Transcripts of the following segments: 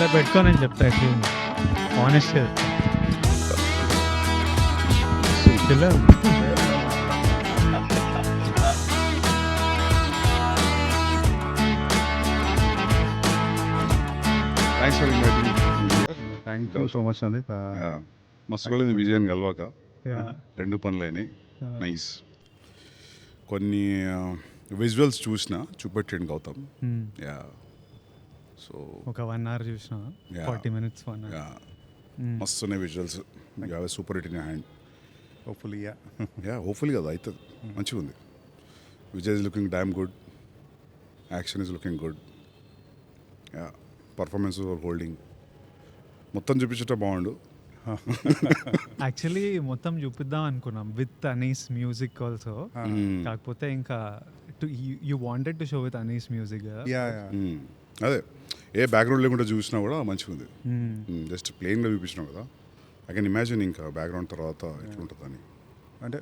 ఒకసారి పెట్టుకో నేను చెప్తా ఎట్లుంది ఆనెస్ట్గా thanks for inviting. Thank you so much Sandeep. మస్తు కూడా విజయన్ కలవాక రెండు పనులైనాయి. నైస్. కొన్ని విజువల్స్ చూసిన చూపెట్టండి గౌతమ్. యా సో ఒక 1 hour చూసిన 40 minutes 1 hour. యా మస్తు ఉన్నాయి visuals. You have super hit in hand. Hopefully yeah hopefully కదా అవుతుంది. మంచిగా ఉంది. Vijay is looking damn good. Action is looking good. Yeah performance holding మొత్తం చూపించట బాగుండు. యాక్చువల్లీ మొత్తం చూపిద్దాం అనుకున్నాం విత్ అనీస్ మ్యూజిక్ ఆల్సో. కాకపోతే ఇంకా you wanted to show with Anees music. అదే ఏ బ్యాక్గ్రౌండ్ లేకుండా చూసినా కూడా మంచిగా ఉంది. జస్ట్ ప్లెయిన్గా చూపించినావు కదా. ఐ కెన్ ఇమాజిన్ ఇంకా బ్యాక్గ్రౌండ్ తర్వాత ఎట్లుంటుందని. అంటే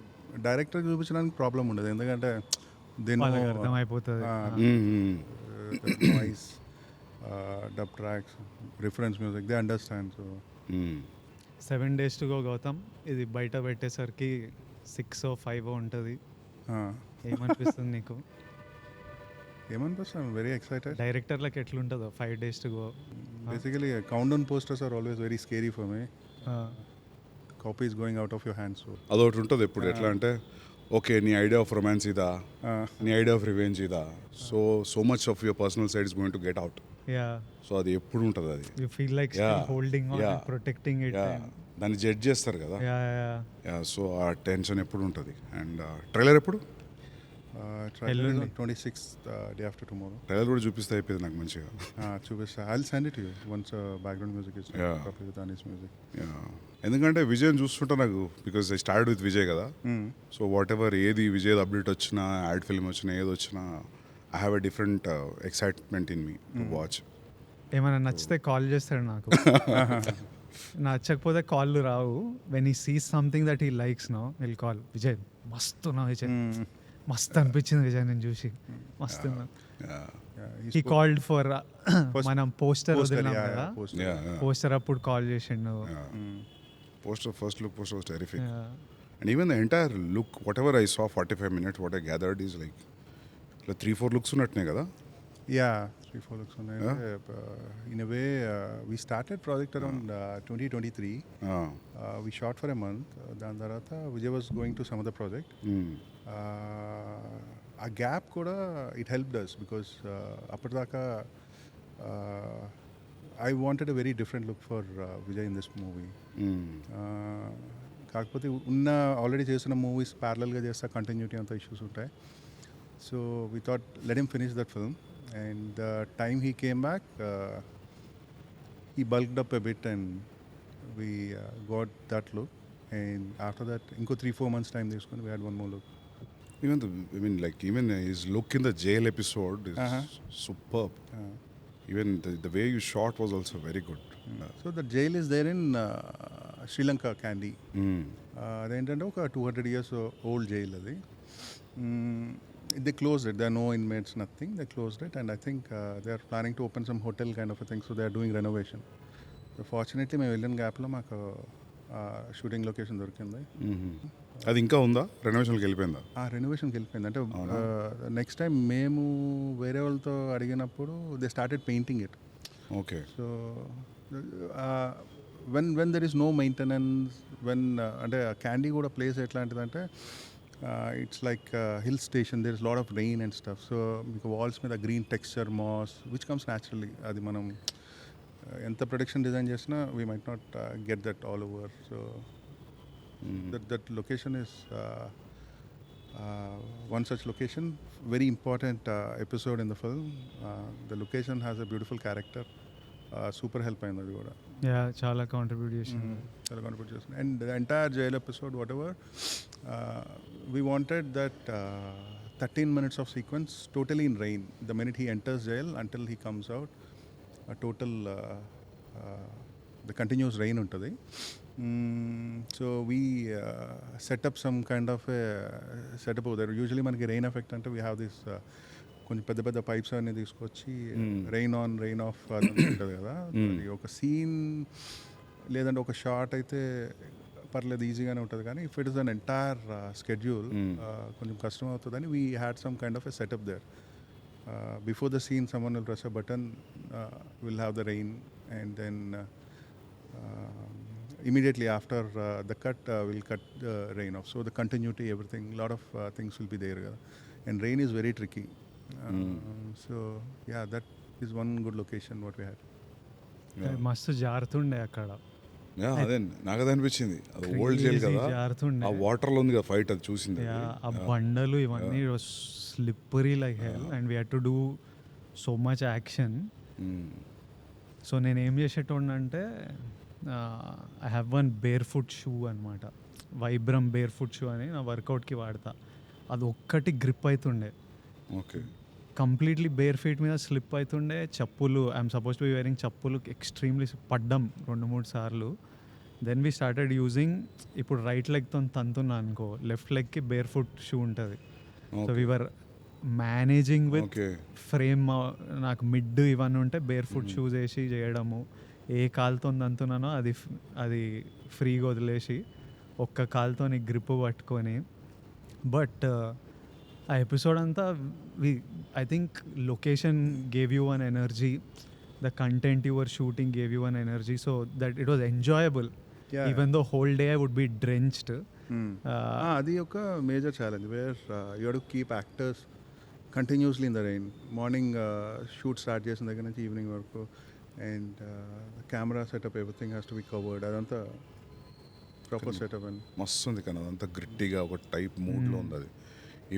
డైరెక్టర్ చూపించడానికి ప్రాబ్లం ఉండదు, ఎందుకంటే దీని అర్థమైపోతుంది. Noise, dub tracks, reference music they understand. So 7 days to go Gautam. ఇది బయట పెట్టేసరికి 6 or 5 ఉంటుంది. ఏమనిపిస్తుంది నీకు? ఏమనిపిస్తుంది? Very excited. డైరెక్టర్లకు ఎట్లుంటుందో 5 days to go. Basically count down posters are always very scary for me. Copies going out of your hands. అదొకటి ఉంటుంది ఎప్పుడు. ఎట్లా అంటే ఓకే నీ ఐడియా ఆఫ్ రొమాన్స్ ఇదా, నీ ఐడియా ఆఫ్ రివెంజ్ ఇదా, so much of your personal side is going to get out. So అది ఎప్పుడు ఉంటుంది. అది you feel like holding on and protecting it. దాన్ని జడ్జ్ చేస్తారు కదా. సో ఆ టెన్షన్ ఎప్పుడు ఉంటుంది. అండ్ ట్రైలర్ ఎప్పుడు? 26th, day after tomorrow. Trailer కూడా చూపిస్తే అయిపోయింది నాకు మంచిగా. చూపిస్తా. I'll send it to you once background music is copied with Anis music. ఎందుకంటే విజయ్ చూస్తుంటా నాకు, because I start with Vijay కదా. సో వాట్ ఎవర్ ఏది విజయ్ అప్డేట్ వచ్చినా, యాడ్ ఫిల్మ్ వచ్చినా, ఏది వచ్చినా I have a different excitement in me to watch. ఏమైనా నచ్చితే కాల్ చేస్తాడు నాకు. నచ్చకపోతే కాళ్ళు రావు. When he sees something that he likes no will call. Vijay మస్తు నా విజయ్ మస్తు అనిపించింది విజయ్ నేను చూసి మస్తు. హీ కాల్డ్ ఫర్ మనం పోస్టర్ వదిలినాం కదా, పోస్టర్ అప్పుడు కాల్ చేసిండు. Poster, first look poster was terrific. And even the entire look, whatever I saw 45 minutes, what I gathered is like 3-4 looks unnatne kada. 3-4 looks unnai. In a way, we started project around 2023. We shot for a month. Dan tarata Vijay was going to some other project. A gap kuda it helped us because appadaka I wanted a very different look for Vijay in this movie. కాకపోతే ఉన్న already చేసిన movies ప్యారలల్గా చేస్తా, continuity అంత issues ఉంటాయి. So we thought let him finish that film. And the time he came back he bulked up a bit and we got that look. And after that ఇంకో 3-4 months time తీసుకొని we had one more look. Even his look in the jail episode is superb. Even the way you shot was also very good. So the jail is there in Sri Lanka, Kandy. అదేంటంటే ఒక 200 years old jail అది. They closed it. There are no inmates, nothing. They closed it, and I think they are planning to open some hotel kind of a thing. So they are doing renovation. So fortunately మేము వెళ్ళిన గ్యాప్లో మాకు shooting location దొరికింది. అది ఇంకా ఉందా? రెనోవేషన్కి వెళ్ళిపోయిందా? రెనోవేషన్కి వెళ్ళిపోయింది. అంటే నెక్స్ట్ టైం మేము వేరే వాళ్ళతో అడిగినప్పుడు they started painting it. Okay. So when there is no maintenance, అంటే క్యాండీ కూడా ప్లేస్ ఎట్లాంటిదంటే it's like hill station, there is lot of rain and stuff. So మీకు వాల్స్ మీద green texture, moss which comes naturally. అది మనం ఎంత production design చేసినా we might not get that all over. So that location is one such location, very important episode in the film. The location has a beautiful character. Super help ayindi adi kuda. Chala contribute chesindi. And the entire jail episode, whatever, we wanted that 13 minutes of sequence totally in rain. The minute he enters jail until he comes out, a total the continuous rain untadi. So we set up some kind of a setup over there. Usually మనకి rain effect అంటే we have this కొంచెం పెద్ద పెద్ద pipes అన్నీ తీసుకొచ్చి rain on rain of అది ఉంటుంది కదా, అది ఒక సీన్ లేదంటే ఒక షార్ట్ అయితే పర్లేదు ఈజీగానే ఉంటుంది, కానీ if it is an entire schedule కొంచెం కష్టం అవుతుందని we had some kind of a setup there. Before the scene, someone will press a button, will have the rain, and then immediately after the cut, we'll cut the rain off. So the continuity, everything, a lot of things will be there. And rain is very tricky. So yeah, that is one good location what we had. మస్తు జారుతుండే అక్కడ. అదే నాకు అదే అనిపించింది, అది old jail కదా, ఆ water లో ఉంది కదా ఫైట్, అది చూసింది. ఆ బండలు ఇవన్నీ slippery like hell and we had to do so much action. So నేను ఏం చేసేటోడినంటే I have one bare foot shoe అనమాట, వైబ్రమ్ బేర్ ఫుట్ షూ అని నా వర్కౌట్కి వాడతా. అది ఒక్కటి గ్రిప్ అవుతుండే, ఓకే, కంప్లీట్లీ బేర్ ఫీట్ మీద స్లిప్ అవుతుండే. చెప్పులు, I'm supposed to be wearing చెప్పులు, ఎక్స్ట్రీమ్లీ పడ్డం 2-3 సార్లు. దెన్ వీ స్టార్టెడ్ యూజింగ్, ఇప్పుడు రైట్ లెగ్తో తంతున్నా అనుకో, లెఫ్ట్ లెగ్కి బేర్ ఫుట్ షూ ఉంటుంది. So we were managing with frame. నాకు మిడ్ ఇవన్నీ ఉంటే బేర్ ఫుట్ షూస్ వేసి చేయడము, ఏ కాలుతో తంతున్నానో అది ఫ్రీగా వదిలేసి ఒక్క కాలుతో గ్రిప్ పట్టుకొని. బట్ ఆ ఎపిసోడ్ అంతా I think location gave you one energy, the content you were shooting gave you one energy, so that it was enjoyable even though whole day I would be drenched. అది ఒక major challenge where you have to keep actors continuously in the rain. Morning shoot start చేసిన దగ్గర నుంచి evening వరకు, and camera setup everything has to be covered. అదంతా proper setup and మస్తు ఉంది కానీ అదంతా గ్రిట్టీగా ఒక టైప్ మూడ్లో ఉంది అది.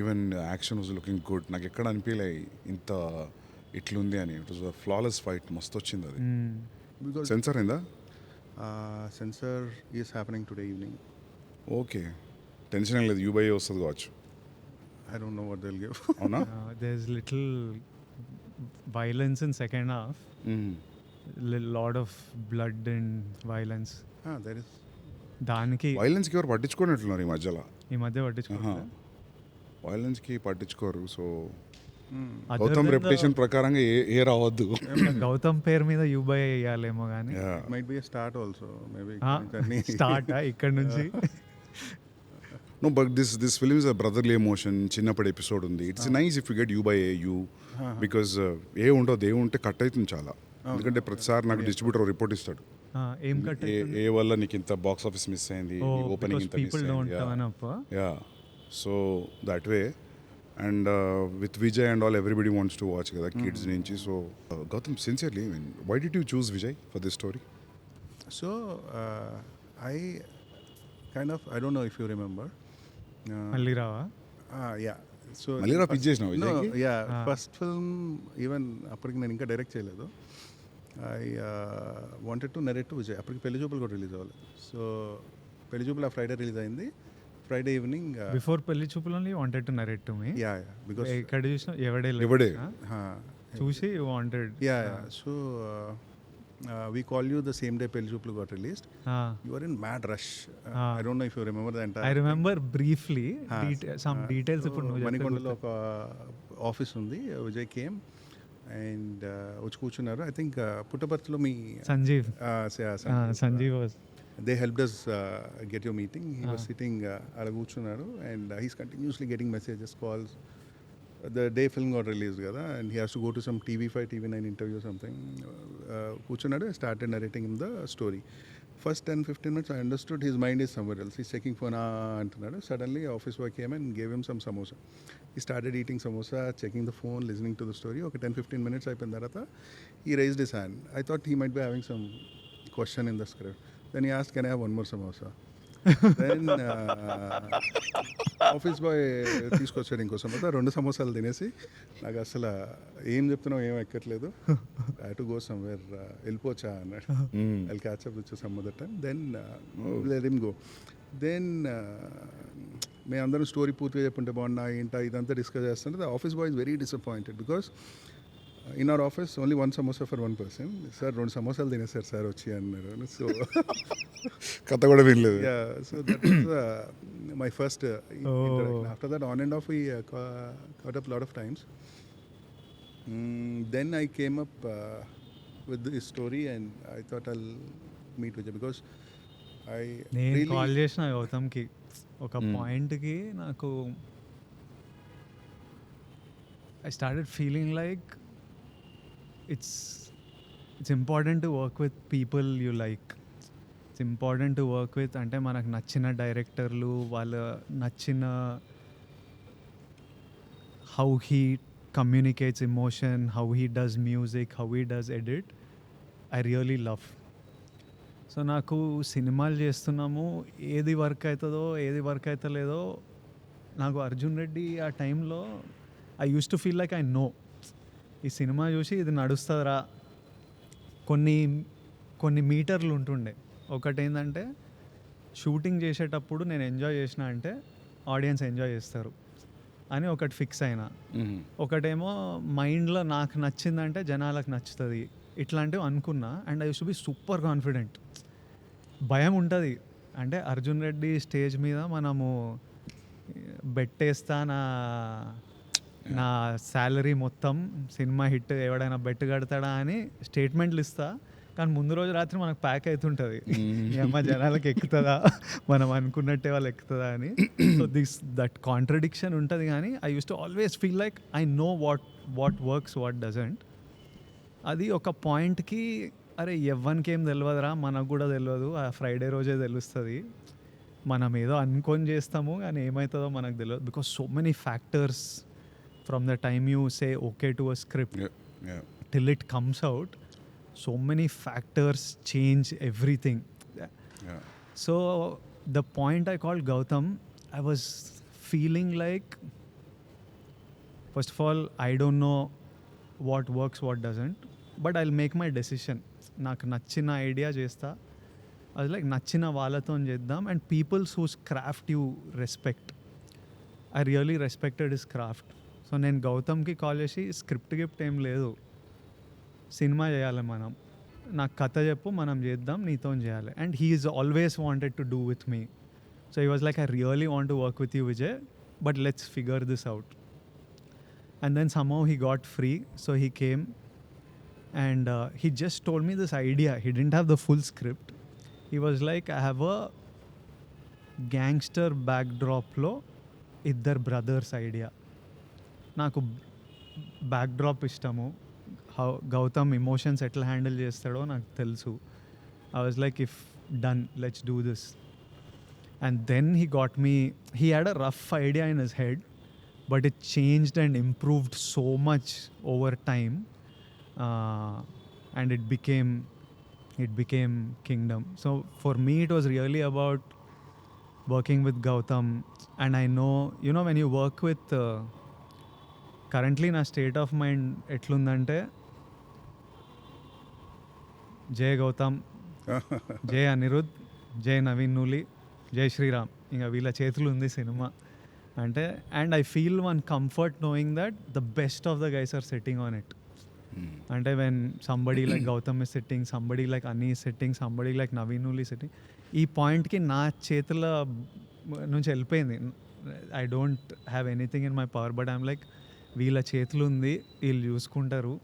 Even action was looking good, నాకు ఎక్కడ అనిపించలే ఇంత ఇట్లుంది అని. ఇట్ వాజ్ ఫ్లాలెస్ ఫైట్, మస్తు వచ్చింది అది. బికాజ్ సెన్సార్ అయిందా? Censor is happening today evening. Okay, tension ఏం లేదు, యూబై వస్తుంది కావచ్చు. I don't know what they'll give. అవునా? There's little violence in second half. Lot of blood and violence. There is. దానికి వైలెన్స్కి ఎవరు పట్టించుకోనట్లున్నారు ఈ మధ్య పట్టించుకోవాలి. వైలెన్స్కి పట్టించుకోరు. సో గౌతమ్ రెప్యుటేషన్ ప్రకారంగా ఏ రావద్దు. గౌతమ్ పేరు మీద యూబై వేయాలేమో కానీ Might be a start also. Maybe. Start ఇక్కడ నుంచి. No, but this film is a brotherly emotion. చిన్నప్పటి ఎపిసోడ్ ఉంది. It's nice if you get you by you, because ఏ ఉండదు, ఏ ఉంటే కట్ అవుతుంది చాలా. ఎందుకంటే ప్రతిసారి నాకు డిస్ట్రిబ్యూటర్ రిపోర్ట్ ఇస్తాడు, ఏం కట్ ఏ వల్ల నీకు ఇంత బాక్స్ ఆఫీస్ మిస్ అయింది, ఓపెనింగ్ ఇంత మిస్ అయింది. Yeah, so that way. And with Vijay and all everybody wants to watch కదా, కిడ్స్ నుంచి. So Gautam, sincerely, why did you choose Vijay for this story? So I don't know if you remember. మళ్ళీ రావా? Yeah. So మళ్ళీ రా pitch చేసినావు విజయ్కి? First film even అప్పటికి నేను ఇంకా డైరెక్ట్ చేయలేదు. I wanted to narrate to Vijay. అప్పటికి పెళ్లి చూపులు కూడా రిలీజ్ అవ్వలేదు. సో పెళ్లి చూపులు ఆ ఫ్రైడే రిలీజ్ అయింది. ఫ్రైడే ఈవినింగ్ బిఫోర్ పెళ్లి చూపులు only wanted to narrate to me. Yeah because ఎక్కడ చూసినా ఎవడే చూసి wanted. Yeah so we call you the same day Pelli Choopulu got released. You were in mad rush. I don't know if you remember the entire. I remember briefly some details. ఇప్పుడు నువ్వు మణికొండలో ఒక office ఉంది. Vijay came and వచ్చి కూర్చున్నారు. I think పుట్టపర్తిలో మీ Sanjeev they helped us get your meeting. He was sitting అలా కూర్చున్నారు and he's continuously getting messages, calls. The day film got released kada, and he has to go to some TV5, TV9 interview or something. Kuchunadu, I started narrating him the story. First 10-15 minutes I understood his mind is somewhere else. He's checking phone antunadu. Suddenly office boy came and gave him some samosa. He started eating samosa, checking the phone, listening to the story. Okay, 10-15 minutes ayipin tarata he raised his hand. I thought he might be having some question in the script. Then he asked, can I have one more samosa? Then office boy తీసుకొచ్చాడు ఇంకో సమోసా. 2 సమోసాలు తినేసి నాకు అసలు ఏం చెప్తున్నావు ఏం ఎక్కట్లేదు, ఐ టు గో సమ్వేర్, వెళ్ళిపోవచ్చా అన్నాడు. I catch up with some other time. Then let him go. Then మేము అందరం స్టోరీ పూర్తిగా చెప్పుంటే బాగున్నా ఏంటా ఇదంతా డిస్కస్ చేస్తుంటే the office boy is very disappointed because in our office only one samosa for one person. Sir, 2 సమోసాలు తినేసారు sir వచ్చి అన్నారు. సో కథ కూడా వినలేదు. yeah, so that was my first interaction. After that on and off we caught up a lot of times. Then I came up with this story and I thought I'll meet Vijay because I నేను really call చేసిన గౌతమ్కి ఒక పాయింట్కి నాకు I started feeling like it's important to work with people you like. It's important to work with అంటే మనకు నచ్చిన డైరెక్టర్లు, వాళ్ళ నచ్చిన how he communicates emotion, how he does music, how he does edit, I really love. So నాకు సినిమాలు చేస్తున్నాము, ఏది వర్క్ అవుతుందో ఏది వర్క్ అవుతలేదో నాకు అర్జున్ రెడ్డి ఆ టైంలో I use to feel like I know ఈ సినిమా చూసి ఇది నడుస్తుందిరా. కొన్ని మీటర్లు ఉంటుండే. ఒకటి ఏంటంటే షూటింగ్ చేసేటప్పుడు నేను ఎంజాయ్ చేసిన అంటే ఆడియన్స్ ఎంజాయ్ చేస్తారు అని ఒకటి ఫిక్స్ అయినా. ఒకటేమో మైండ్లో నాకు నచ్చిందంటే జనాలకు నచ్చుతుంది, ఇట్లాంటివి అనుకున్నా. And I use to be super confident. భయం ఉంటుంది అంటే అర్జున్ రెడ్డి స్టేజ్ మీద మనము బెట్టేస్తా, నా శాలరీ మొత్తం సినిమా హిట్ ఎవడైనా బెట్ కడతాడా అని స్టేట్మెంట్లు ఇస్తా. కానీ ముందు రోజు రాత్రి మనకు ప్యాక్ అవుతుంటుంది, ఈ అమ్మ జనాలకు ఎక్కుతుందా, మనం అనుకున్నట్టే వాళ్ళు ఎక్కుతుందా అని. సో దట్ కాంట్రడిక్షన్ ఉంటుంది. కానీ I use to always feel like I know what works, what doesn't. అది ఒక పాయింట్కి అరే ఎవ్వనికి ఏం తెలియదురా, మనకు కూడా తెలియదు, ఆ ఫ్రైడే రోజే తెలుస్తుంది. మనం ఏదో అనుకొని చేస్తాము కానీ ఏమవుతుందో మనకు తెలియదు. Because so many factors from the time you say okay to a script till it comes out, so many factors change everything. So the point I called Gautam, I was feeling like, first of all, I don't know what works, what doesn't, but I'll make my decision. నాకు నచ్చిన idea చేస్తా, అది like నచ్చిన వాళ్ళతో చేద్దాం. And peoples whose craft you respect, I really respected his craft. So నేను గౌతమ్కి call చేసి స్క్రిప్ట్ గిఫ్ట్ ఏం లేదు, సినిమా చేయాలి మనం, నాకు కథ చెప్పు, మనం చేద్దాం, నీతో చేయాలి. And he is always wanted to do with me. So he was like I really want to work with you Vijay, but let's figure this out. And then somehow he got free, so he came and he just told me this idea. He didn't have the full script. He was like, I have a gangster backdrop lo iddar brothers idea. Naku backdrop ishtamu, how Gautam emotions eట్లా handle చేస్తాడో నాకు తెలుసు. I was like, if done, let's do this. And then he got me, he had a rough idea in his head, but it changed and improved so much over time. And it became Kingdom. So for me it was really about working with Gautam. And I know, you know, when you work with currently na state of mind etlundante, Jay Gautam, Jay Anirudh, Jay Naveen Nuli, Jay Shriram, inga veela చేతులు ఉంది cinema అంటే. And I feel one comfort knowing that the best of the guys are sitting on it. అంటే when somebody like Gautam is sitting, somebody like Ani is sitting, somebody like Naveen Nuli sitting, ఈ పాయింట్కి నా చేతుల నుంచి వెళ్ళిపోయింది. I don't have anything in my power, but I'm like వీళ్ళ చేతులు ఉంది, వీళ్ళు చూసుకుంటారు.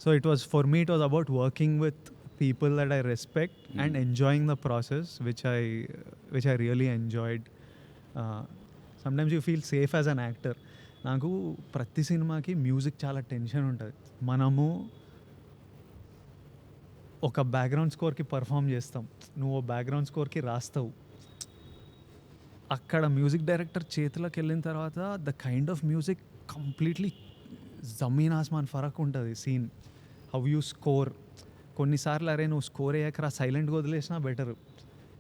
So it was for me, it was about working with people that I respect and enjoying the process, which I really enjoyed. Sometimes you feel safe as an actor. నాకు ప్రతి సినిమాకి music చాలా tension ఉంటుంది. మనము ఒక background స్కోర్కి perform చేస్తాం, నువ్వు background స్కోర్కి రాస్తావు. అక్కడ మ్యూజిక్ డైరెక్టర్ చేతిలోకి వెళ్ళిన తర్వాత the kind of music completely జమీన్ ఆస్మాన్ ఫరక్ ఉంటుంది. సీన్ హౌ యూ స్కోర్, కొన్నిసార్లు అరే నువ్వు స్కోర్ అయ్యాక సైలెంట్గా వదిలేసినా బెటర్,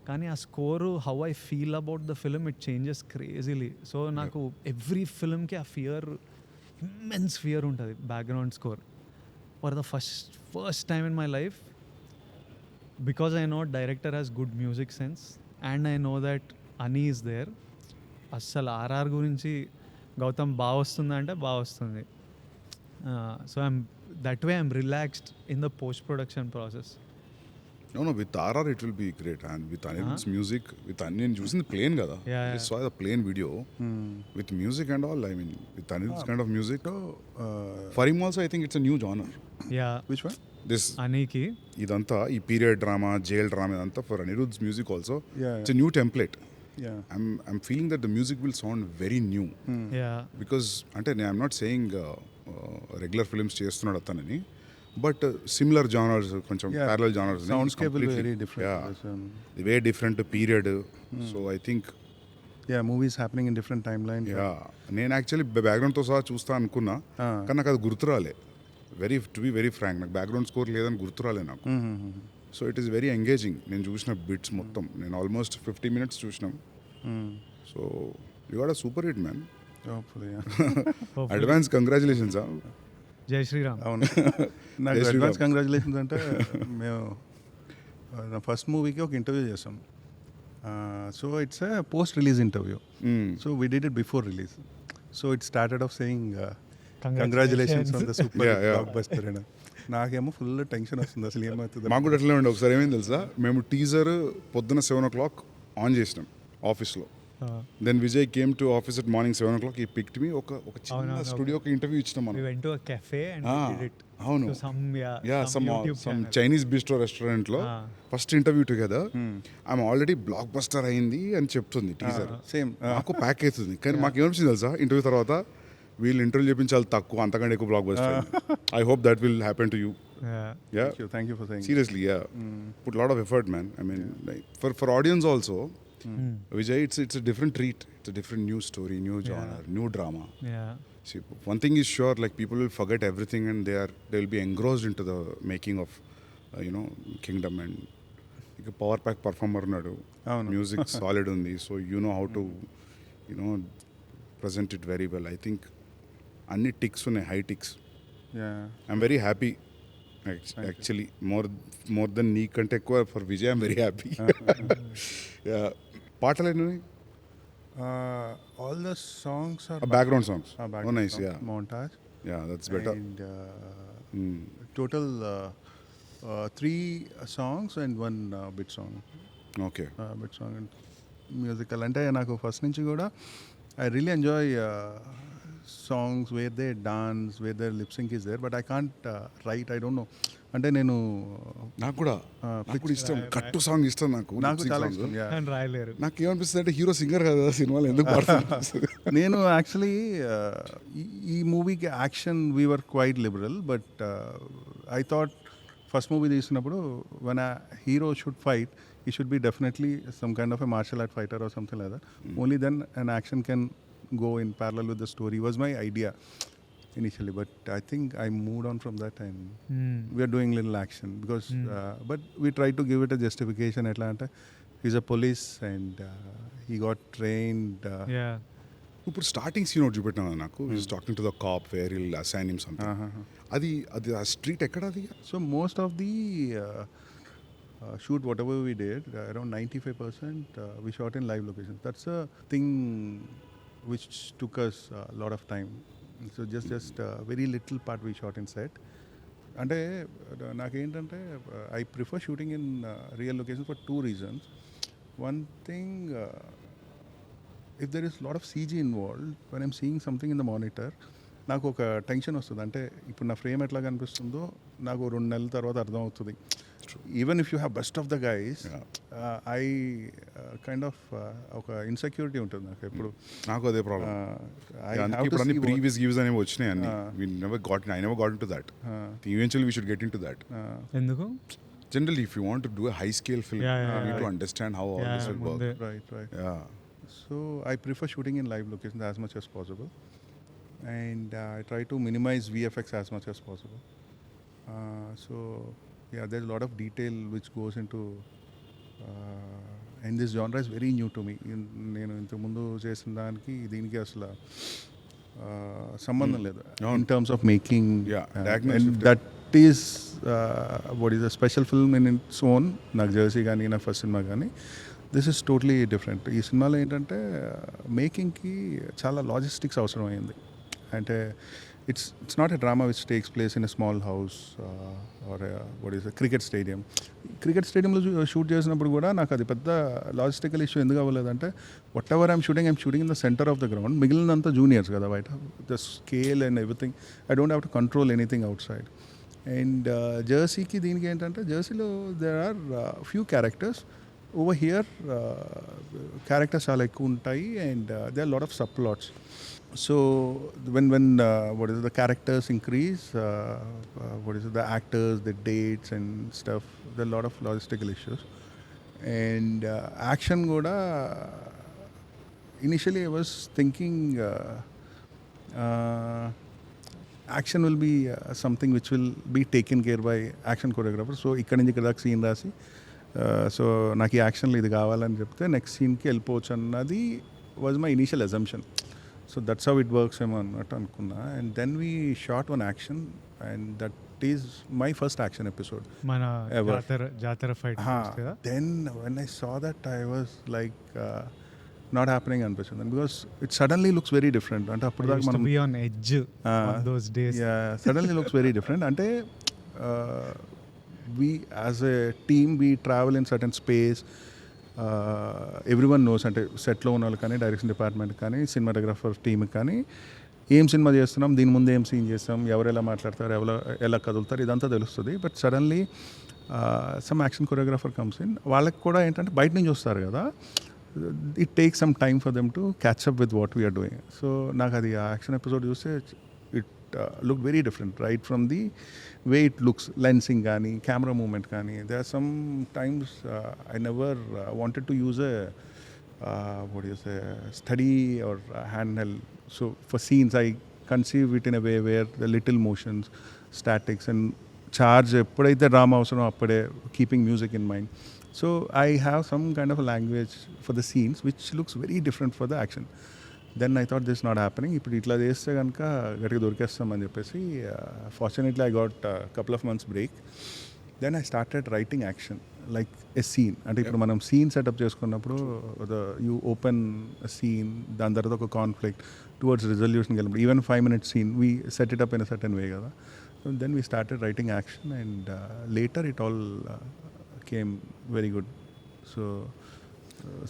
కానీ ఆ score how I feel about the film it changes crazily. So నాకు ఎవ్రీ ఫిల్మ్కి ఆ ఫియర్, ఇమ్మెన్స్ ఫియర్ ఉంటుంది background score. For the first time in my life, because I know director has good music sense and I know that అని is there, అస్సలు RR గురించి గౌతమ్ బాగా వస్తుందంటే బాగా వస్తుంది. So that way I'm relaxed in the post production process. No, with RR it will be great, and with Anirudh's music, with నేను చూసింది plane కదా. Yeah, I saw the plain video with music and all. I mean, with Anirudh's kind of music. So, For him also, I think it's a new genre. Yeah which one? This అనికి ఇదంతా ఈ period drama, jail drama ఇదంతా for Anirudh's music also. Yeah, It's a new template. yeah. I'm feeling that the music will sound very new. Yeah Because అంటే I'm not saying regular films చేస్తున్నాడు అతనని, but similar genres, కొంచెం Yeah. Parallel genres, Soundscape will be very different. Way different period. So I think Yeah, movies happening in different timelines. Yeah నేను actually బ్యాక్గ్రౌండ్తో సహా చూస్తా అనుకున్నా, కానీ నాకు అది గుర్తురాలే. టు బి వెరీ ఫ్రాంక్, నాకు బ్యాక్గ్రౌండ్ స్కోర్ లేదని గుర్తురాలే నాకు. So it is very engaging. నేను చూసిన బిట్స్ మొత్తం, నేను ఆల్మోస్ట్ 50 minutes చూసినాం. So you got a super hit man. Hopefully, yeah. Advance congratulations. జై శ్రీరామ్. అవును. నాకు Yes, అడ్వాన్స్ Sriram. కంగ్రాచులేషన్స్ అంటే మేము నా ఫస్ట్ మూవీకి ఒక ఇంటర్వ్యూ చేసాం. So it's a post release interview. So we did it before release. So it started off saying congratulations on the super Yeah, yeah. Block buster అని. నాకేమో full tension వస్తుంది, అసలు ఏమవుతుంది. మాకు కూడా అట్లనే ఉండే. ఒకసారి ఏమైంది తెలుసా, మేము టీజర్ పొద్దున 7 o'clock ఆన్ చేసినాం ఆఫీస్లో. Then Vijay came to office at morning 7 o'clock. ఈ పిక్డ్ మీ ఒక చిన్న అవునవును. స్టూడియోకి ఇంటర్వ్యూ ఇచ్చినాం We మనం. went to a cafe and Ah, we did it. అవును. So some YouTube some channel. Chinese bistro రెస్టారెంట్లో Ah. First interview together. ఆమె ఆల్రెడీ బ్లాక్ బస్టర్ అయింది అని చెప్తుంది టీజర్. సేమ్ మాకు ప్యాక్ అవుతుంది, కానీ మాకు ఏమనిపించింది తెలుసా, ఇంటర్వ్యూ తర్వాత వీళ్ళు ఇంటర్వ్యూ చెప్పించాలి తక్కువ, అంతకంటే ఎక్కువ block buster. I hope that will happen to you. Yeah. Yeah. Thank you for saying. Seriously, yeah. Put a lot of effort, man. I mean, like, for audience also, Vijay, it's a different treat. It's a different new story, new genre, new drama. Yeah. See, one thing is sure, like people will forget everything and they will be engrossed into the making of, Kingdom. And like a power pack performer nadu. అవును. Music solid undi, so you know how to, present it very well. I think anni ticks unnai, high ticks. Yeah. I'm very happy. Actually, more than nee kante ekkuva for Vijay, I'm very happy. Yeah. పాటలు ఎన్ని? All the songs are Background songs. background Oh, nice. songs, Yeah. montage. Yeah, that's better. And total 3 songs and 1 bit song. Okay. Bit song and musical. అంటే నాకు first నుంచి కూడా I really enjoy songs where they dance, where their lip sync is there, but I can't write. I don't know. అంటే నేను నాకు కూడా ఇష్టం, కట్టు సాంగ్ ఇష్టం నాకు. చాలా ఇష్టం. Yeah. అని రాయలేరు. నాకు ఏమనిపిస్తుంది అంటే హీరో సింగర్ కదా సినిమాలో, ఎందుకు పాడుతుంది. నేను యాక్చువల్లీ ఈ మూవీకి action we're quite liberal, but I thought first movie తీసినప్పుడు one a hero should fight, he should be definitely some kind of a martial art fighter or something like that. Only then an action can go in parallel with the story was my idea initially, but I think I moved on from that and we are doing little action because but we try to give it a justification. Atlanta, he's a police and he got trained. Yeah. ఇప్పుడు starting scene ఒకటి చూపెట్టినా నాకు, is talking to the cop where will assign him something. అది ఆ street ఎక్కడ అది? So most of the shoot whatever we did, around 95% we shot in live locations. That's a thing which took us a lot of time. So just very little part we shot in set. అంటే నాకేంటంటే I prefer shooting in real locations for 2 reasons. One thing, if there is a lot of CG involved, when I'm seeing something in the monitor, నాకు ఒక tension వస్తుంది. అంటే ఇప్పుడు నా frame ఎట్లా కనిపిస్తుందో నాకు 2 నెలల తర్వాత అర్థం అవుతుంది. Even if you have best of the guys, I kind of ఒక ఇన్సెక్యూరిటీ ఉంటుంది నాకు ఎప్పుడు. నాకు అదే ప్రాబ్లం. ఇప్పుడు అన్ని ప్రీవియస్ గివ్స్ అనేవి వచ్చినాయి అన్ని. I never got into that. Eventually we should get into that. ఎందుకు? Generally, if you want to do a high scale film, you need to understand how all this will work. Right. Yeah. So I prefer shooting in live locations as much as possible, and I try to minimize VFX as much as possible. So yeah, there's a lot of detail which goes into and this genre is very new to me. నేను ఇంతకు ముందు చేసిన దానికి దీనికి అసలు సంబంధం లేదు in terms of making. And that is what is a special film in its own. నాకు జెర్సీ కానీ నా ఫస్ట్ సినిమా కానీ దిస్ ఇస్ టోటలీ డిఫరెంట్. ఈ సినిమాలో ఏంటంటే మేకింగ్కి చాలా లాజిస్టిక్స్ అవసరం అయింది. అంటే it's not a drama which takes place in a small house or a cricket stadium. Cricket స్టేడియంలో షూట్ చేసినప్పుడు కూడా నాకు అది పెద్ద లాజిస్టికల్ ఇష్యూ ఎందుకు అవ్వలేదంటే whatever I'm shooting in the centre of the ground, మిగిలినంతా జూనియర్స్ కదా బయట, the scale and everything I don't have to control anything outside. And జెర్సీకి దీనికి ఏంటంటే జెర్సీలో there are few characters, over here characters చాలా ఎక్కువ ఉంటాయి and they are lot of subplots. So when the characters increase, the actors, the dates and stuff, there are a lot of logistical issues. And action goda, initially I was thinking action will be something which will be taken care by action choreographer. So ikkada nunchi ikkada scene rasi so naaki action lo idi kavalani chepte next scene ki vellipochu annadi was my initial assumption. So that's how it works ఏమో అన్నట్టు అనుకున్నా. And then we shot one action and that is my first action episode మన జాతర fight కదా. Then when I saw that I was like not happening అనిపించింది, because it suddenly looks very different. అంటే అప్పుడు దాకా మనం on edge those days, suddenly looks very different. అంటే we as a team we travel in certain space, everyone knows, అంటే సెట్లో ఉన్న వాళ్ళు కానీ డైరెక్షన్ డిపార్ట్మెంట్ కానీ సినిమాటోగ్రాఫర్ టీమ్కి కానీ ఏం సినిమా చేస్తున్నాం, దీని ముందు ఏం సీన్ చేస్తాం, ఎవరు ఎలా మాట్లాడతారు, ఎలా కదులుతారు, ఇదంతా తెలుస్తుంది. But suddenly some action choreographer comes in, వాళ్ళకి కూడా ఏంటంటే బయట నుంచి వస్తారు కదా, it take some time for them to catch up with what we're doing. So నాకు అది ఆ యాక్షన్ ఎపిసోడ్ చూస్తే it look very different right from the way it looks, lensing gaani, camera movement gaani. There are some times I never wanted to use a steady or handheld. So for scenes I conceive it in a way where the little motions, statics and charge eppudaithe drama avasaro appade keeping music in mind. So I have some kind of a language for the scenes which looks very different for the action. Then I thought this not happening, ఇప్పుడు ఇట్లా చేస్తే కనుక గట్టిగా దొరికేస్తామని చెప్పేసి fortunately I got couple of months break. Then I started writing action like a scene. అంటే ఇప్పుడు మనం సీన్ సెటప్ చేసుకున్నప్పుడు యూ ఓపెన్ సీన్, దాని తర్వాత ఒక కాన్ఫ్లిక్ట్ టువర్డ్స్ రిజల్యూషన్కి వెళ్ళినప్పుడు even 5 minute scene we set it up in a certain way కదా. Then we started writing action and later it all came very good.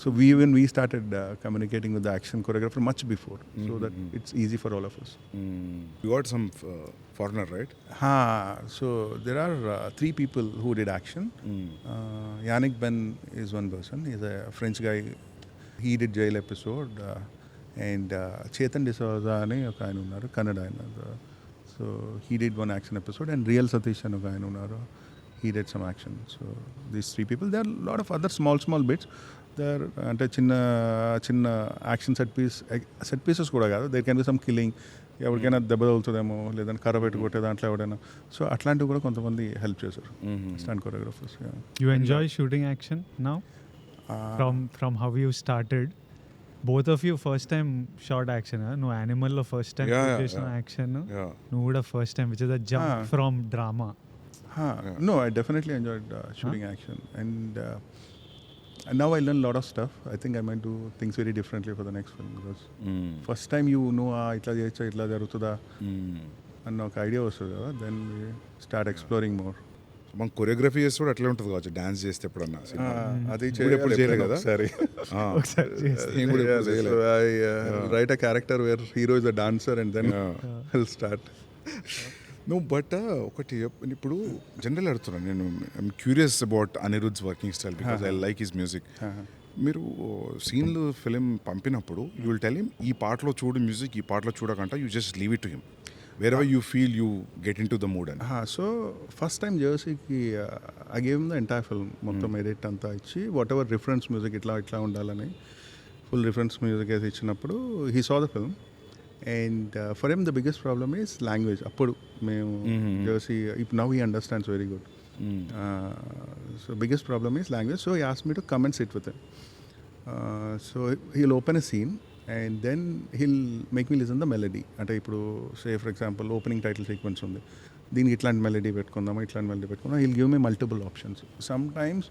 So we started communicating with the action choreographer much before, so that it's easy for all of us. You got some foreigner, right? So there are 3 people who did action. Yannick Ben is one person. He's a French guy. He did Jail episode. And Chetan D'Souza ane oka ayana unnaru, Kannada ayana. So he did one action episode. And Real Satish ane oka ayana unnaru, he did some action. So these 3 people. There are a lot of other small bits. There అంటే చిన్న action set pieces కూడా కాదు, there can be some killing, ఎవరికైనా దెబ్బ తగులుతుందేమో, లేదంటే కర్ర పెట్టి కొట్టే దాంట్లో ఎవడైనా. సో అట్లాంటివి కూడా కొంతమంది హెల్ప్ చేశారు stunt choreographers. You enjoy shooting action now from how you started? Both of you first time shot action, నువ్వు యానిమల్లో ఫస్ట్ టైం చేసిన యాక్షన్, నువ్వు కూడా first time which is the jump from drama. No, I definitely enjoyed shooting action, and now I learn a lot of stuff. I think I might do things very differently for the next film, because first time you know itla cheyacha itla jarugutuda anna oka idea vastadu kada, then we start exploring more. మనం choreography చేస్తే కూడా అట్లే ఉంటుంది కావచ్చు, dance చేస్తే ఎప్పుడన్నా. అది ఎప్పుడు చేయలేదు కదా. సరే right a character where hero is a dancer and then will start. No but ఒకటి ఇప్పుడు జనరల్ అడుగుతున్నాను నేను, I'm curious about Anirudh's working style because I like his music. మీరు సీన్లు ఫిలిం పంపినప్పుడు యూ విల్ టెల్ హిమ్ ఈ పాటలో చూడు మ్యూజిక్, ఈ పాటలో చూడకంట, you just leave it to him wherever you feel you get into the mood. So first time జెర్సీకి I gave him the entire film, మొత్తం ఎడిట్ అంతా ఇచ్చి వాట్ ఎవర్ రిఫరెన్స్ మ్యూజిక్ ఇట్లా ఉండాలని ఫుల్ రిఫరెన్స్ మ్యూజిక్ వేసి ఇచ్చినప్పుడు he saw the film. And for him the biggest problem is language. అప్పుడు మేము Jersey, now he understands very good. So biggest problem is language. So he asked me to come and sit with him. So he'll open a scene and then he'll make me listen the melody. అంటే ఇప్పుడు say for example opening title sequence ఉంది, దీనికి ఇట్లాంటి melody పెట్టుకుందామా, ఇట్లాంటి melody పెట్టుకుందాం. he'll give me multiple options. Sometimes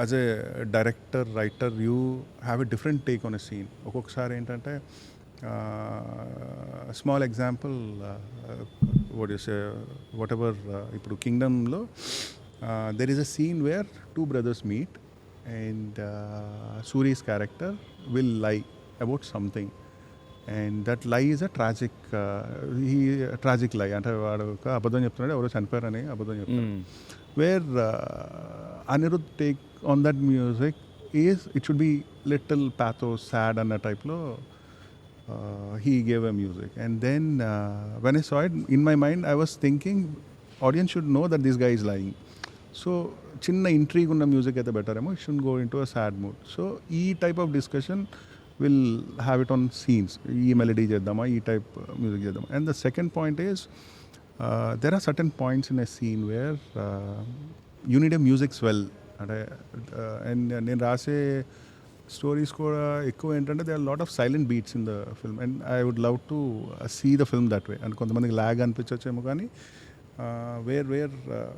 as a director, writer, you have a different take on a scene. ఒక్కొక్కసారి ఏంటంటే small example, what you say, whatever, ఇప్పుడు కింగ్డమ్లో there is a scene where two brothers meet and Suri's character will lie about something and that lie is a tragic lie, అంటే వాడు ఒక అబద్ధం చెప్తున్నాడు, ఎవరో చనిపోయారని అబద్ధం చెప్తాడు. Where Anirudh take on that music is it should be little pathos, sad అన్న టైప్లో he gave a music. And then when I saw it, in my mind I was thinking audience should know that this guy is lying. So చిన్న intrigue ఉన్న music అయితే better ఏమో, it should go into a sad mood. So ఈ type of discussion will have it on scenes, ఈ melody చేద్దామా, ఈ type music చేద్దామా. And the second point is there are certain points in a scene where you need a music swell. అంటే and నేను రాసే stories కూడా ఎక్కువ ఏంటంటే they are lot of silent beats in the film and I would love to see the film that way. And కొంతమందికి lag అనిపించవచ్చేమో కానీ where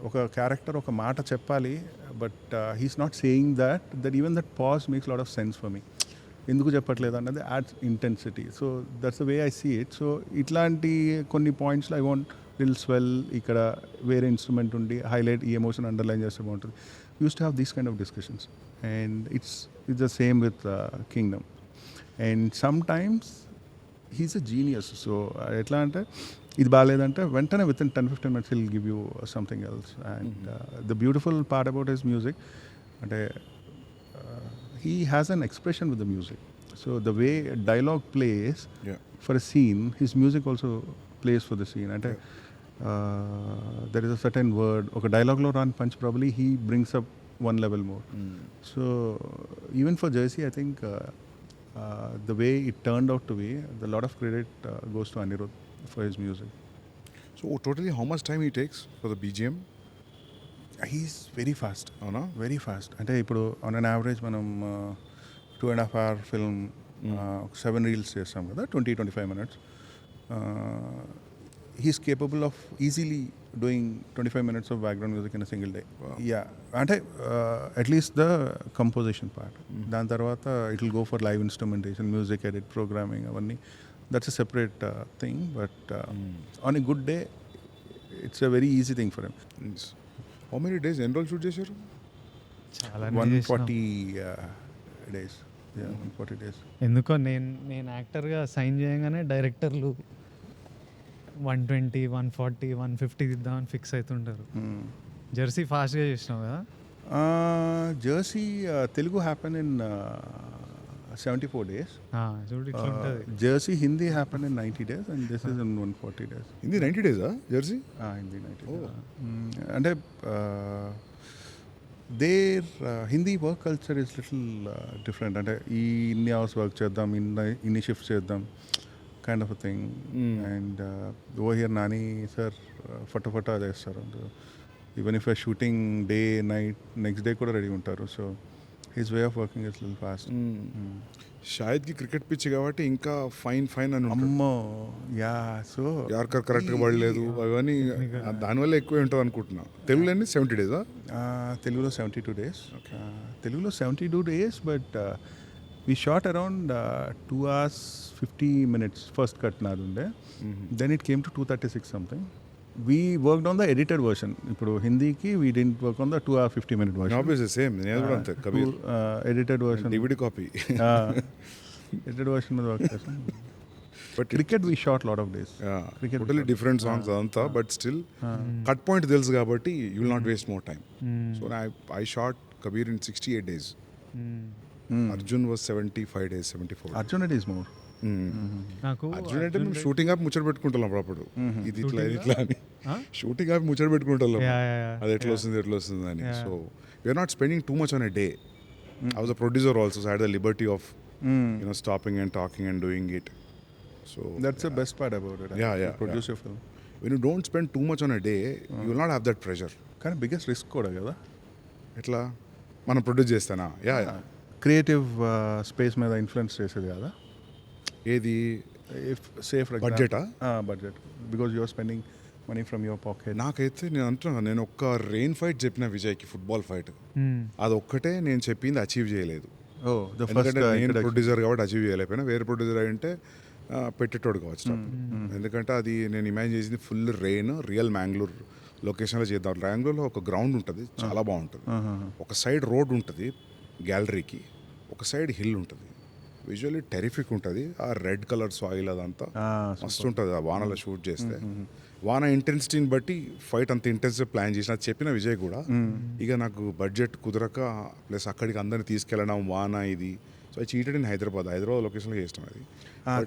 ఒక క్యారెక్టర్ ఒక మాట చెప్పాలి, but he's not saying that even that pause makes lot of sense for me. ఎందుకు చెప్పట్లేదు అన్నది adds intensity. So that's the way I see it. So ఇట్లాంటి కొన్ని పాయింట్స్లో ఐ వాంట్ లిల్ స్వెల్, ఇక్కడ వేరే ఇన్స్ట్రుమెంట్ ఉండి హైలైట్ ఈ ఎమోషన్ అండర్లైన్ చేస్తే బాగుంటుంది. Use to have these kind of discussions and it's the same with Kingdom. And some times he's a genius. So ఎట్లా అంటే ఇది బాగాలేదంటే వెంటనే with in 10-15 minutes will give you something else. And the beautiful part about his music అంటే he has an expression with the music. So the way a dialogue plays for a scene, his music also plays for the scene. And there is a certain word, okay, dialogue lo run punch, probably he brings up one level more. So even for Jersey, I think the way it turned out to be, a lot of credit goes to Anirudh for his music. So totally how much time he takes for the BGM? He's very fast. అవునా? Very fast. అంటే ఇప్పుడు on an average మనం 2.5 hour film 7 reels చేస్తాం కదా, 20-25 minutes. He's capable of easily doing 25 minutes of background music in a single day. Yeah, అంటే at least the composition part. దాని తర్వాత it will go for live instrumentation, music edit, programming, అవన్నీ that's a separate thing. But on a good day it's a very easy thing for him. How many days ఎన్ని రోజులు shoot చేశారు? చాలా 140 days. Yeah, 140 days. ఎందుకో నేను యాక్టర్గా sign చేయగానే డైరెక్టర్లు 120, 140, 150 ఇద్దామని ఫిక్స్ అవుతుంటారు. జెర్సీ ఫాస్ట్గా చేసినావు కదా? Jersey Telugu happen in 74 days. చూడు ఇట్లా ఉంటుంది. Jersey Hindi happen in 90 days and this is in 140 days. Hindi 90 days Jersey? Hindi 90 days. అంటే there Hindi work culture is little different. అంటే ఈ ఇన్ని అవర్స్ వర్క్ చేద్దాం, ఇన్ని షిఫ్ట్స్ చేద్దాం kind of a thing. And oh here Nani sir ఫటాఫటా చేస్తారు. Even if shooting day night next day కూడా రెడీ ఉంటారు. So his way of working is little fast. షాహిద్కి క్రికెట్ పిచ్ కాబట్టి ఇంకా ఫైన్ అని అమ్మో. యా, సో యార్కర్ కరెక్ట్గా పడలేదు, అవన్నీ దానివల్ల ఎక్కువ ఉంటుంది అనుకుంటున్నా. తెలుగులో 70 days? తెలుగులో 72 days. తెలుగులో 72 days, but we shot around 2 hours 50 minutes first cut నాది ఉండే. Then it came to 236 something. We worked on the edited version. ఇప్పుడు హిందీకి we didn't work on the 2 hour 50 minute version. Obviously same. నేను కూడా అంతే. Kabir edited version, DVD copy. edited version మీద work చేసాం. But cricket we shot lot of days. Cricket totally different songs అదంతా, but still cut point తెలుసు కాబట్టి you will not waste more time. So I shot Kabir in 68 days. Arjun was 75 days, 74. Arjun it is more. నాకు అర్జున్ అంటే మేము shooting ఆపి ముచ్చట పెట్టుకుంటాం అప్పుడు. ఇది ఇట్లా అని షూటింగ్ ఆపి ముచ్చట పెట్టుకుంటాం, అది ఎట్లా వస్తుంది అని. So we're not spending too much on a day. I was a producer also, so I had the liberty of stopping and talking and doing it. So that's the best part about it. Produce your film. When you don't spend too much on a day, you will not have that pressure. కానీ biggest risk కూడా కదా. ఎట్లా మనం produce చేస్తానా? Creative space మీద influence చేసేది కదా. ఏది? సేఫ్ బడ్జెటా? Budget, because you are spending money from your pocket. నాకైతే నేను అంటున్నా, నేను ఒక్క రెయిన్ ఫైట్ చెప్పిన విజయ్కి, ఫుట్బాల్ ఫైట్, అది ఒక్కటే నేను చెప్పింది అచీవ్ చేయలేదు. ఎందుకంటే నేను ప్రొడ్యూసర్ కాబట్టి అచీవ్ చేయలేకపోయినా. వేరే ప్రొడ్యూసర్ అంటే పెట్టేటోడు కావచ్చు ఎందుకంటే అది నేను ఇమాజిన్ చేసింది ఫుల్ రెయిన్ రియల్ మ్యాంగ్లూర్ లొకేషన్లో చేద్దాం. మ్యాంగ్లూర్లో ఒక గ్రౌండ్ ఉంటుంది చాలా బాగుంటుంది, ఒక సైడ్ రోడ్ ఉంటుంది గ్యాలరీకి, ఒక సైడ్ హిల్ ఉంటుంది, విజువల్లీ టెరిఫిక్ ఉంటుంది. ఆ రెడ్ కలర్ సాయిల్ అదంతా మస్తు ఉంటుంది ఆ వానలో షూట్ చేస్తే. వాన ఇంటెన్సిటీని బట్టి ఫైట్ అంత ఇంటెన్సివ్ ప్లాన్ చేసిన చెప్పిన విజయ్ కూడా. ఇక నాకు బడ్జెట్ కుదరక ప్లస్ అక్కడికి అందరిని తీసుకెళ్ళడం వాన ఇది, so I cheated in Hyderabad లొకేషన్లో చేస్తాం అది.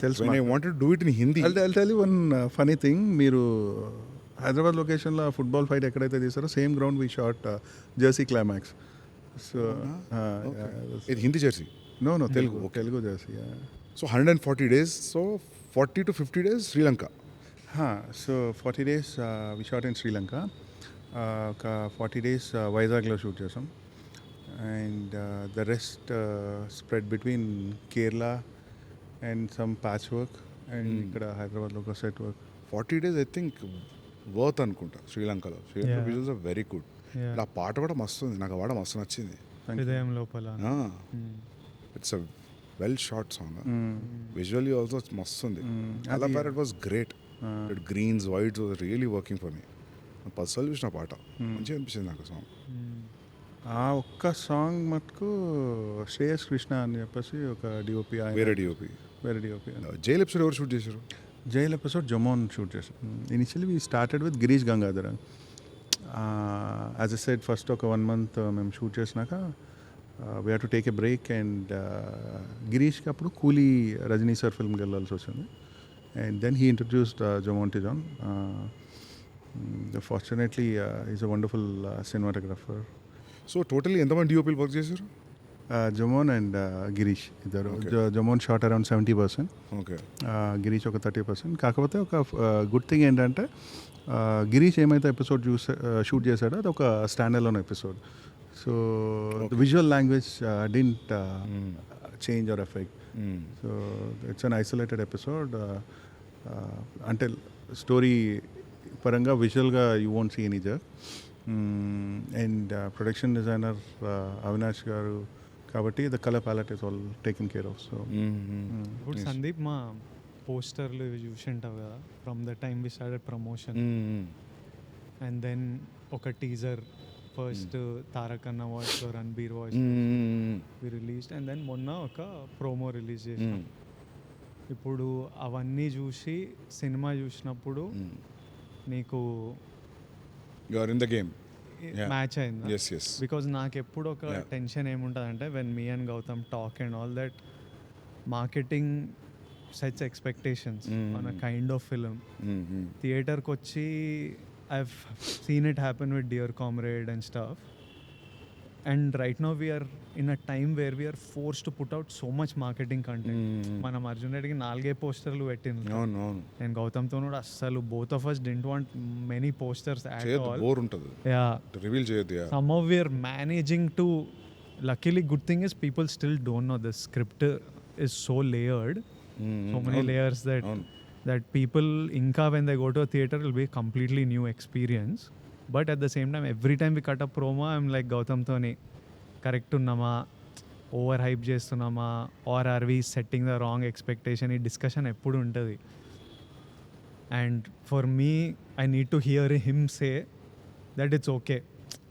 తెలుసు. I wanted do it in Hindi. I'll tell you one funny thing. మీరు హైదరాబాద్ లొకేషన్లో ఫుట్బాల్ ఫైట్ ఎక్కడైతే తీసారో same ground we shot Jersey climax. So ఇది Hindi Jersey? No Telugu Jersey. So 140 days, so 40 to 50 days Sri Lanka. So 40 days we shot in Sri Lanka. ఒక 40 days వైజాగ్లో shoot చేసాం. And the rest spread between Kerala and some patch work and ఇక్కడ హైదరాబాద్లో ఒక set work. 40 days I think worth అనుకుంటా శ్రీలంకలో. Sri Lanka visuals are very good. ఆ పాట కూడా మస్తు ఉంది, నాకు ఆ పాట మస్తు నచ్చింది. హృదయం లోపల it's a well short song, visually also మస్తు ఉంది. అలా it was great. Greens whites was really working for me. Personal చూసిన పాట మంచిగా అనిపించింది నాకు సాంగ్. ఆ ఒక్క సాంగ్ మటుకు శ్రేయస్ కృష్ణ అని చెప్పేసి ఒక డిఓపి, వేరే డిఓపి. జైల్ ఎపిసోడ్ ఎవరు షూట్ చేశారు? జైల్ ఎపిసోడ్ జమోన్ షూట్ చేశాం. Initially we started with Girish Gangadhar. As I said first ఒక 1 month మేము షూట్ చేసినాక we have to take a break. And గిరీష్కి అప్పుడు కూలీ రజనీ సార్ ఫిల్మ్కి వెళ్ళాల్సి వచ్చింది. And then he introduced Jomon to John. Fortunately is a wonderful cinematographer. So totally ఎంతమంది డిఓపీలు వర్క్ చేశారు? జమోన్ అండ్ గిరీష్ ఇద్దరు. Jomon shot around 70%, okay, Girish ఒక 30%. కాకపోతే ఒక గుడ్ థింగ్ ఏంటంటే గిరీష్ ఏమైతే ఎపిసోడ్ షూట్ చేశాడో అది ఒక stand alone episode. So the visual language didn't change or effect. So it's an isolated episode. అంటే స్టోరీ పరంగా విజువల్గా you won't see any jerk. And production designer Avinash garu కాబట్టి the colour palette is all taken care of. So ఇప్పుడు సందీప్ మా పోస్టర్లు ఇవి చూసి ఉంటావు కదా, from the time we started promotion and then ఒక teaser first Tarak anna voice Ranbir voice we released and then మొన్న ఒక ప్రోమో రిలీజ్ చేసాం. ఇప్పుడు అవన్నీ చూసి సినిమా చూసినప్పుడు నీకు you're in the game match అయిందా? yes బికాజ్ నాకు ఎప్పుడు ఒక టెన్షన్ ఏముంటుంది అంటే when me and Gautam talk and all that marketing sets expectations on a kind of film. థియేటర్కి వచ్చి I have seen it happen with Dear Comrade and stuff. And right now we're in a time where we're forced to put out so much marketing content. మనం అర్జున్ రెడ్డికి 4 పోస్టర్లు పెట్టింది. నేను గౌతమ్తో కూడా అస్సలు both of us didn't want many posters at all. Bore ఉంటుంది, yeah, reveal చేయొద్దు. Some of we're managing to. Luckily good thing is people still don't know the script is so layered, so many layers that people inka when they go to a theater will be a completely new experience. But at the same time, every time we cut a promo, I'm like Gautam Thoni, correct unnama, over hype చేస్తున్నామా, or are we setting the wrong expectation? ఈ discussion ఎప్పుడు ఉంటుంది. And for me I need to hear him say that it's okay,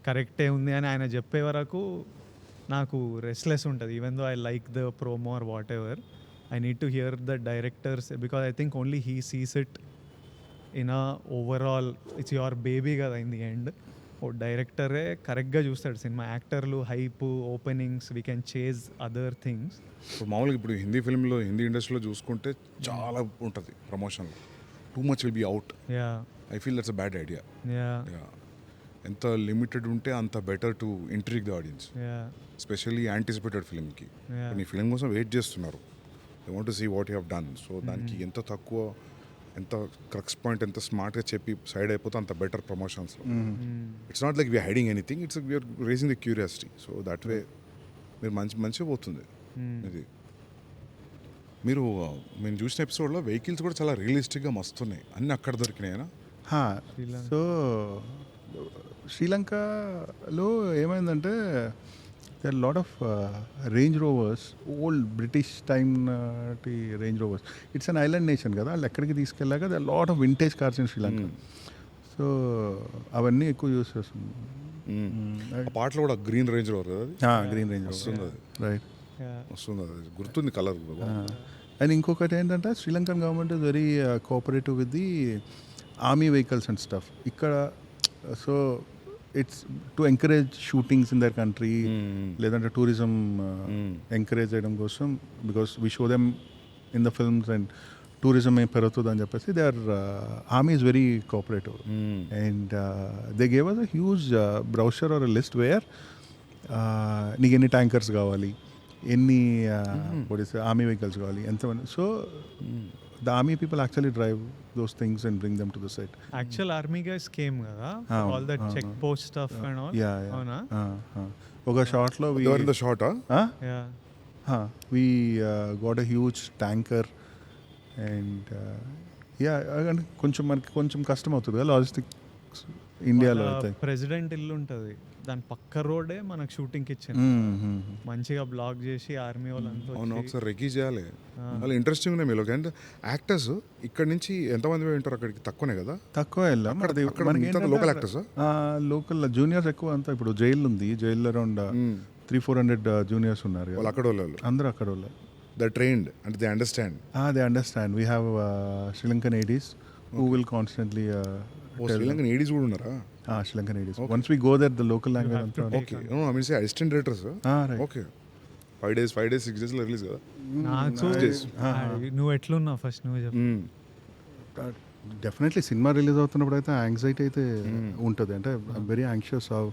కరెక్టే ఉంది అని ఆయన చెప్పే వరకు నాకు రెస్ట్లెస్ ఉంటుంది. Even though I like the promo or whatever, I need to hear the directors because I think only he sees it in a overall, it's your baby కదా in the end. ఓ డైరెక్టరే కరెక్ట్గా చూస్తాడు cinema. యాక్టర్లు hype, openings, we can chase other things. ఇప్పుడు మామూలుగా ఇప్పుడు హిందీ ఫిల్మ్లో, హిందీ ఇండస్ట్రీలో చూసుకుంటే చాలా ఉంటుంది ప్రమోషన్లో. Too much will be out. Yeah, I feel that's a bad idea. Yeah, ఎంత లిమిటెడ్ ఉంటే అంత better to intrigue the audience, especially anticipated ఫిల్మ్కి. నీ ఫిల్మ్ కోసం వెయిట్ చేస్తున్నారు, I want to see what you have done. So దానికి ఎంత తక్కువ, ఎంత క్రక్స్ పాయింట్ ఎంత స్మార్ట్గా చెప్పి సైడ్ అయిపోతే అంత బెటర్ ప్రమోషన్స్లో. It's not like we're hiding anything, it's we're raising the curiosity. So that way మీరు మంచిగా పోతుంది ఇది. మీరు మేము చూసిన ఎపిసోడ్లో వెహికల్స్ కూడా చాలా రియలిస్టిక్గా మస్తున్నాయి, అన్నీ అక్కడ దొరికినాయనా? సో శ్రీలంకలో ఏమైందంటే there are a lot of Range Rovers, old British time Range Rovers. It's an island nation కదా, వాళ్ళు ఎక్కడికి తీసుకెళ్ళాక there are a lot of vintage cars in Sri Lanka. So అవన్నీ ఎక్కువ యూస్ చేస్తుంది. ఆ పాటలో కూడా గ్రీన్ రేంజ్ రోవర్ కదా, గ్రీన్ రేంజ్ వస్తుంది అది, రైట్ వస్తుంది అది, గుర్తుంది కలర్. అండ్ ఇంకొకటి ఏంటంటే Sri Lankan government is very cooperative with the army vehicles and stuff ఇక్కడ. So it's to encourage shootings in their country, లేదంటే టూరిజం ఎంకరేజ్ చేయడం కోసం, because we show them in the films and tourism ఏం పెరుగుతుంది అని చెప్పేసి they are army is very cooperative. And they gave us a huge brochure or list where నీకు ఎన్ని tankers కావాలి, ఎన్ని ఆర్మీ వెహికల్స్ కావాలి, ఎంతమంది. So the army people actually drive those things and bring them to the set. Actual army guys came kada, all that check post stuff and all. Yeah. Avuna? Oka shot lo we They were in the shot, huh? Yeah. We got a huge tanker and and కొంచెం కష్టం అవుతుంది కదా logistics ఇండియాలో అయితే. President ఇల్లు ఉంటుంది, దాని పక్క రోడే మనకు షూటింగ్కి ఇచ్చింది, మంచిగా బ్లాక్ చేసి ఆర్మీ వాళ్ళంతా. అవును, ఒకసారి రెక్కీ చేయాలి. వాళ్ళు ఇంట్రెస్టింగ్ ఉన్నాయి మీలో. అండ్ యాక్టర్స్ ఇక్కడ నుంచి ఎంతమంది ఉంటారు అక్కడికి? తక్కువనే కదా, తక్కువ వెళ్ళాం. లోకల్ యాక్టర్స్, లోకల్ జూనియర్స్ ఎక్కువ అంతా. ఇప్పుడు జైలు ఉంది, జైల్లో అరౌండ్ 300-400 జూనియర్స్ ఉన్నారు. వాళ్ళు అక్కడ వాళ్ళు, అందరూ అక్కడ వాళ్ళు. They trained and they understand. They understand. We have Sri Lankan ADs who will constantly Sri Lankan ADs కూడా ఉన్నారా? Sri Lankan ADs. Once we go there, the local language. Okay. No, I mean say assistant directors. Right. Okay. 5 days, 6 days లో release కదా. నువ్వు ఎట్లున్నావు first నువ్వు చెప్పు. Definitely cinema release అవుతున్నప్పుడు అయితే యాంగ్జైటీ అయితే ఉంటుంది. అంటే I'm very anxious how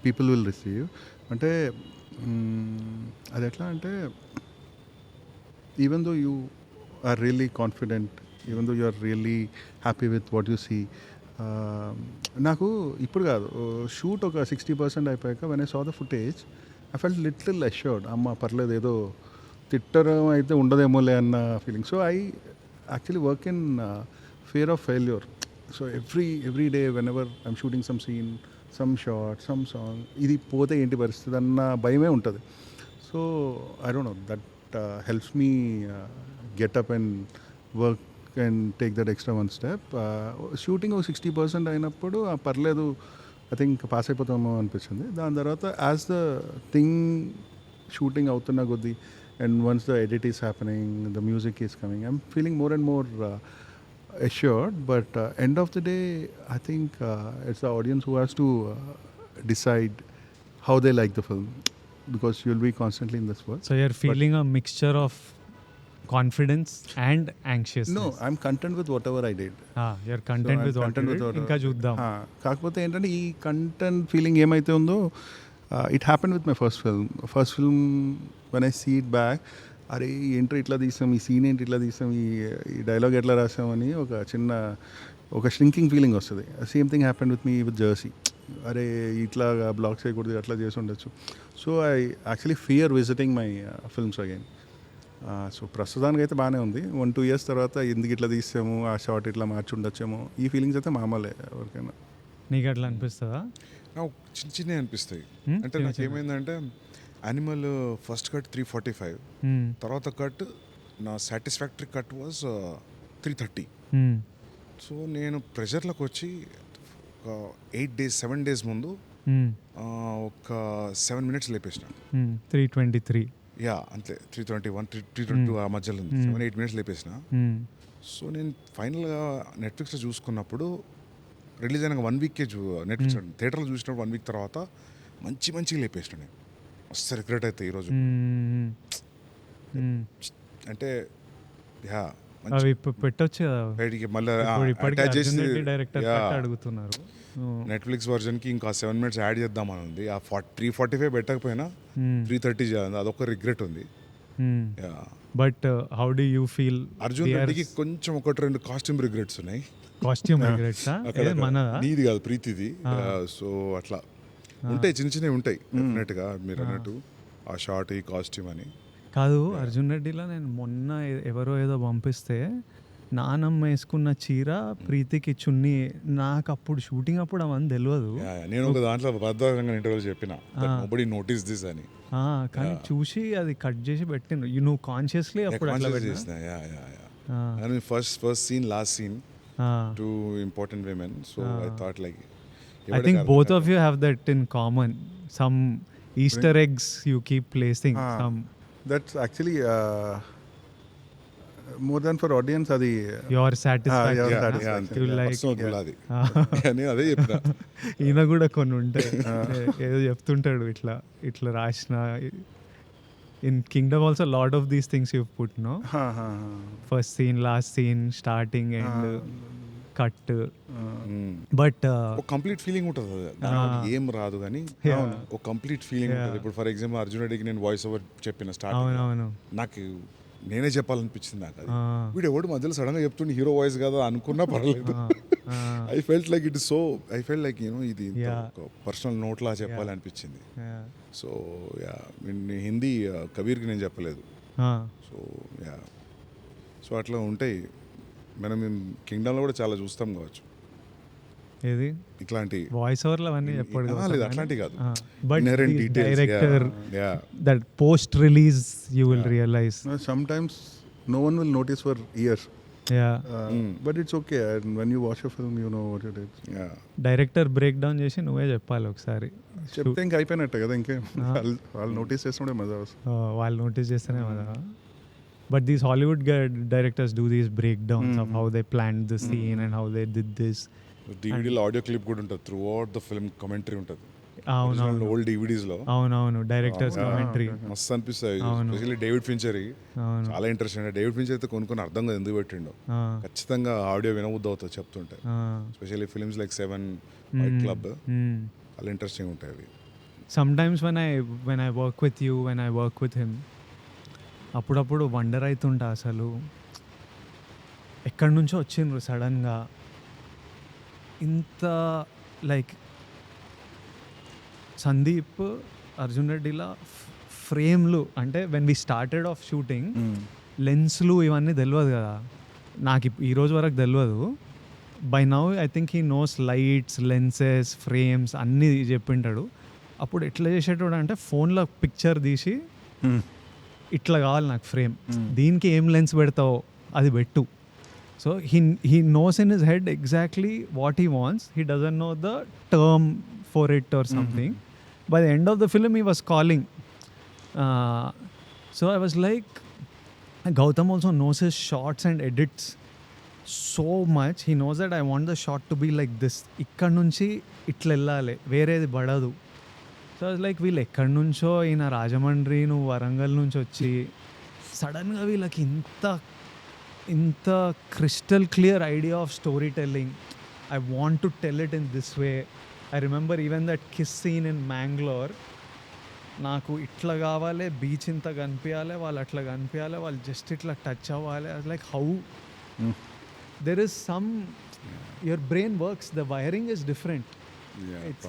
people will receive. అంటే అది ఎట్లా అంటే even though you are really confident, even though you are really happy with what you see. నాకు ఇప్పుడు కాదు, షూట్ ఒక 60% అయిపోయాక when I saw the footage I felt little assured. అమ్మ పర్లేదు, ఏదో తిట్టడం అయితే ఉండదేమోలే అన్న feeling. So I actually work in fear of failure. So every day whenever I'm shooting some scene, some shot, some song, ఇది పోతే ఏంటి పరిస్థితి అన్న భయమే ఉంటుంది. So I don't know, that helps me get up and work and take that extra one step. Shooting ఒక 60% అయినప్పుడు పర్లేదు, ఐ థింక్ పాస్ అయిపోతామో అనిపించింది. దాని తర్వాత యాజ్ ద థింగ్ షూటింగ్ అవుతున్న కొద్దీ and once the edit is happening, the music is coming, I'm feeling more and more assured. But end of the day, I think it's the audience who has to decide how they like the film, because you'll be constantly in this world. So you're feeling a mixture of confidence and anxiousness. No, I'm content with whatever I did. You're content with what you did. ఇంకా చూద్దాం. కాకపోతే ఏంటంటే ఈ content feeling ఏమైతే ఉందో, it happened with my first film. When I see it back, అరే ఏంటో ఇట్లా తీసాం, ఈ సీన్ ఏంటి ఇట్లా తీసాం, ఈ డైలాగ్ ఎట్లా రాసామని ఒక షింకింగ్ ఫీలింగ్ వస్తుంది. Same thing happened with me with Jersey. అరే ఇట్లా బ్లాక్ చేయకూడదు, అట్లా చేసి ఉండొచ్చు. So I actually fear visiting my films again. So ప్రస్తుతానికి అయితే బాగానే ఉంది. 1-2 years తర్వాత ఎందుకు ఇట్లా తీసాము, ఆ షార్ట్ ఇట్లా మార్చి ఉండొచ్చేమో, ఈ ఫీలింగ్స్ అయితే మామూలే ఎవరికైనా. నీకు అట్లా అనిపిస్తుందా? నాకు చిన్న అనిపిస్తాయి. అంటే నాకు ఏమైందంటే, యానిమల్ ఫస్ట్ కట్ 345, తర్వాత కట్ నా సాటిస్ఫాక్టరీ కట్ వాజ్ 330. సో నేను ప్రెషర్లోకి వచ్చి ఒక 7 days ముందు ఒక 7 minutes లేపేసిన. 323 అంతే, 321, 322 ఆ మధ్యలో 7-8 minutes లేపేసిన. సో నేను ఫైనల్గా నెట్ఫ్లిక్స్లో చూసుకున్నప్పుడు రిలీజ్ అయిన 1 week నెట్ఫ్లిక్స్ థియేటర్లో చూసినప్పుడు 1 week తర్వాత మంచిగా లేపేసిన. నేను మస్తు రిగ్రెట్ అయితే ఈరోజు. అంటే అవి పెట్టొచ్చు మళ్ళీ డైరెక్టర్ అడుగుతున్నారు. నెట్ఫ్లిక్స్ వర్జన్కి ఇంకా 7 minutes యాడ్ చేద్దామని ఉంది. ఆ 345 పెట్టకపోయినా 330 చేయాలి, అదొక రిగ్రెట్ ఉంది. But how do you feel? Arjun రెడ్డికి కొంచెం 1-2 కాస్ట్యూమ్ రిగ్రెట్స్ ఉన్నాయి. కాస్ట్యూమ్ రిగ్రెట్స్ నీది కాదు, ప్రీతిది. సో అట్లా ఉంటాయి, చిన్నవి ఉంటాయి డెఫినెట్గా. మీరు అన్నట్టు ఆ షార్ట్, ఈ కాస్ట్యూమ్ అని కాదు. అర్జున్ రెడ్డిలో నేను మొన్న ఎవరో ఏదో పంపిస్తే నానమ్మ వేసుకున్న చీర ప్రీతికి చున్నీ. నాకు అప్పుడు షూటింగ్ అప్పుడు అవన్నీ తెలియదు. నేను ఒక దాంట్లో భద్రంగా ఇంటర్వ్యూలో చెప్పిన నోబడీ నోటీస్ దిస్ అని. కానీ చూసి అది కట్ చేసి పెట్టిండు. నువ్వు కాన్షియస్లీ అప్పుడు అట్లా పెట్టినా. First scene last scene two important women. So I thought like I think both of you have that in common. Some Easter eggs you keep placing. Some That's actually more than for audience అది your satisfaction. your huh? satisfaction. You like నేను అదే చెప్పిన. ఈయన కూడా కొన్ని ఉంటాయి. ఏదో చెప్తుంటాడు ఇట్లా ఇట్లా రాసిన. In Kingdom also lot of these things you've put, no? First scene, last scene, starting and cut. But ఒక కంప్లీట్ ఫీలింగ్ ఉంటుంది అది. ఏం రాదు కానీ ఒక కంప్లీట్ ఫీలింగ్ ఉంటుంది. ఇప్పుడు ఫర్ ఎగ్జాంపుల్ అర్జున్ రెడ్డికి నేను వాయిస్ ఓవర్ చెప్పిన స్టార్టింగ్, నాకు నేనే చెప్పాలనిపించింది. నాకు అది వీడు ఎవడు మధ్యలో సడన్ గా చెప్తుండే హీరో వాయిస్ కదా అనుకున్నా పర్లేదు. I felt like it is so I felt like you know ఇది పర్సనల్ నోట్ లా చెప్పాలనిపించింది. సో యా హిందీ కబీర్కి నేను చెప్పలేదు. సో యా సో అట్లా ఉంటాయి. మనం కింగ్డమ్లో కూడా చాలా చూస్తాం కావచ్చు ఏది ఇట్లాంటి వాయిస్ ఓవర్లు అవన్నీ చెప్పాడు. అట్లాంటి కాదు, but director that post release you will realize sometimes no one will notice for years. But it's okay, and when you watch a film you know what it is. Director break down చేసి నువ్వే చెప్పాలి ఒకసారి. చెప్తే ఇంకా అయిపోయినట్టే కదా, ఇంకే వాళ్ళు నోటీస్ చేస్తుండే మజా వస్తుంది. వాళ్ళు నోటీస్ చేస్తేనే మజా. But these Hollywood directors do these breakdowns of how they planned the scene and how they did this. డివిడీలో ఆడియో క్లిప్ కూడా ఉంటుంది. Throughout the film commentary ఉంటుంది. అవునవును, ఓల్డ్ డివిడీస్ లో. అవునవును, డైరెక్టర్స్ కమెంటరీ మస్తు అనిపిస్తాయి. ఎస్పెషల్లీ డేవిడ్ ఫించర్ చాలా ఇంట్రెస్టింగ్. డేవిడ్ ఫించర్ అయితే కొన్ని అర్థం కాదు ఎందుకు పెట్టిండో. ఖచ్చితంగా ఆడియో వినబుద్ధి అవుతుంది చెప్తుంటే. Especially films like 7, Fight Club చాలా ఇంట్రెస్టింగ్ ఉంటాయి అవి. Sometimes when I work with you, when I work with him, అప్పుడప్పుడు వండర్ అవుతుంటా అసలు ఎక్కడి నుంచో వచ్చిండ్రు సడన్గా ఇంత. లైక్ సందీప్, అర్జున్ రెడ్డిలా ఫ్రేమ్లు అంటే when we started off shooting లెన్స్లు ఇవన్నీ తెలియదు కదా నాకు, ఈ రోజు వరకు తెలియదు. By now I think he knows lights, lenses, frames అన్నీ చెప్పింటాడు. అప్పుడు ఎట్లా చేసేటోడు అంటే ఫోన్లో పిక్చర్ తీసి ఇట్లా కావాలి నాకు ఫ్రేమ్, దీనికి ఏం లెన్స్ పెడతావో అది పెట్టు. So he knows in his head exactly what he wants. He doesn't know the term for it or something. By the end of the film he was calling. So I was like, Gautam also knows his shots and edits so much. He knows that I want the shot to be like this. ఇక్కడ నుంచి ఇట్లా వెళ్ళాలి, వేరేది పడదు. So like వీళ్ళు ఎక్కడి నుంచో, ఈయన రాజమండ్రి, నువ్వు వరంగల్ నుంచి వచ్చి సడన్గా వీళ్ళకి ఇంత crystal clear idea of story telling. I want to tell it in this way. I remember even that kiss scene in Mangalore. నాకు ఇట్లా కావాలి, బీచ్ ఇంత కనిపించాలి, వాళ్ళు అట్లా కనిపించాలి, వాళ్ళు జస్ట్ ఇట్లా టచ్ అవ్వాలి. Like how there is some, your brain works, the wiring is different. It's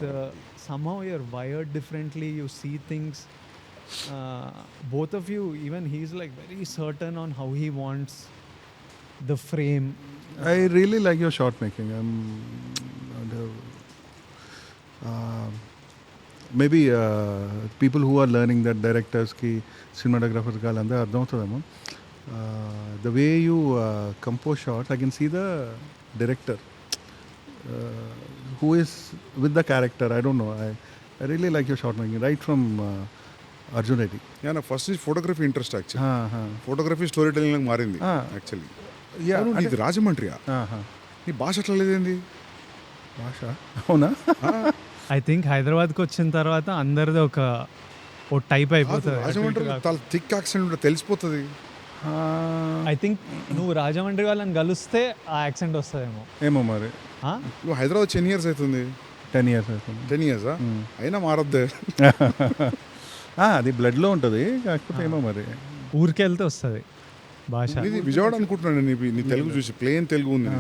somehow you're wired differently, you see things. Both of you, even he's like very certain on how he wants the frame. I really like your shot making. Maybe people who are learning that directors ki cinematographers ka landa ardham avutademo. The way you compose shots, I can see the director who is with the character. I don't know, I really like your shot making right from Arjun Reddy. Yeah, na first is photography interest actually. Photography story telling lag మారింది actually. Yeah, ఇది రాజమండ్రియా? నీ భాష అట్లా లేదేంది? భాష అవునా? I think హైదరాబాద్కి వచ్చిన తర్వాత అందరిది ఓ టైప్ అయిపోతుంది. రాజమండ్రి చాలా థిక్ యాక్సెంట్ ఉంటుంది, తెలిసిపోతుంది. ఐ థింక్ నువ్వు రాజమండ్రి వాళ్ళని కలిస్తే ఆ యాక్సెంట్ వస్తుందేమో. ఏమో మరి. నువ్వు హైదరాబాద్ 10 years అవుతుంది. 10 years అవుతుంది. 10 years అయినా మారద్దే. అది బ్లడ్లో ఉంటుంది, కాకపోతే ఏమో మరి ఊరికి వెళ్తే వస్తుంది భాష. ఇది విజయవాడ అనుకుంటున్నాను, నీ తెలుగు చూసి ప్లేన్ తెలుగు ఉంది.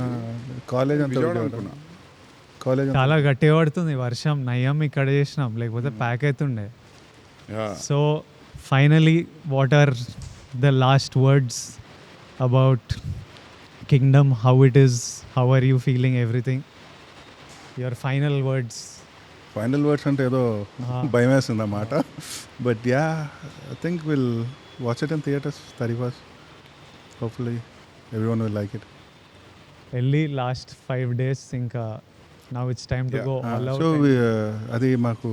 కాలేజ్ విజయవాడ అనుకున్నా. కాలేజ్ చాలా గట్టిగా పడుతుంది వర్షం. నయ్యం ఇక్కడ చేసినాం, లేకపోతే ప్యాక్ అవుతుండే. So finally what are the last words about kingdom, how it is, how are you feeling, everything. Your final words. Final words అంటే ఏదో భయం వేస్తుంది అన్నమాట. But yeah, I think will watch it in theatres 31st. Hopefully everyone will like it. వెళ్ళి last 5 days ఇంకా now it's time to go all out. సో అది మాకు